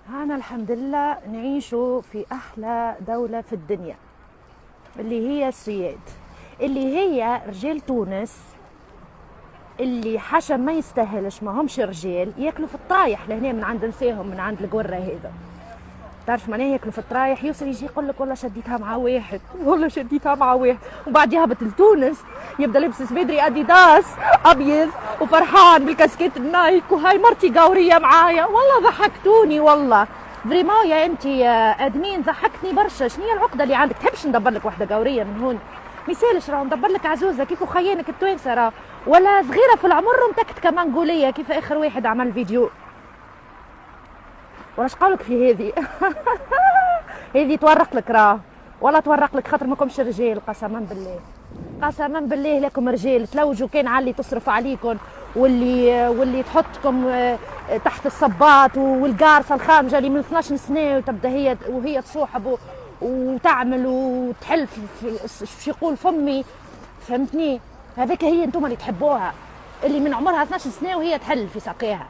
أنا الحمد لله نعيش في أحلى دولة في الدنيا، اللي هي السويد، اللي هي رجال تونس اللي حشم ما يستاهلش، ما همش رجال، ياكلوا في الطايح لهنا من عند نساهم، من عند القرة هذا. تعرف معناها ياكلوا في الطرايح؟ يوصل يجي يقول لك والله شديتها مع واحد، والله شديتها مع واحد، وبعد يهبط لتونس يبدا لابس سبيدري اديداس ابيض وفرحان بالكاسكيت النايك، وهاي مرتي قوريه معايا. والله ضحكتوني والله فريمون يا انت يا ادمين، ضحكتني برشا. شنو هي العقده اللي عندك؟ تحبش ندبر لك واحده قوريه من هون؟ ميسالش راه ندبر لك عزوزه كيف خيانك التوانسه، راه ولا صغيره في العمر ومتكت كمان قوليه كيف اخر واحد عمل فيديو. وراش قالك في هذه؟ هذه تورق لك راه، ولا تورق لك خاطر ماكمش رجال. قسما بالله قسما بالله لكم رجال تلوجوا، كان علي تصرف عليكم واللي تحطكم تحت الصباط، والقارصه الخامجه اللي من 12 سنه وتبدا وهي تصوحب وتعمل وتحل شو يقول فمي، فهمتني؟ هذيك هي انتم اللي تحبوها، اللي من عمرها 12 سنه وهي تحل في ساقيها.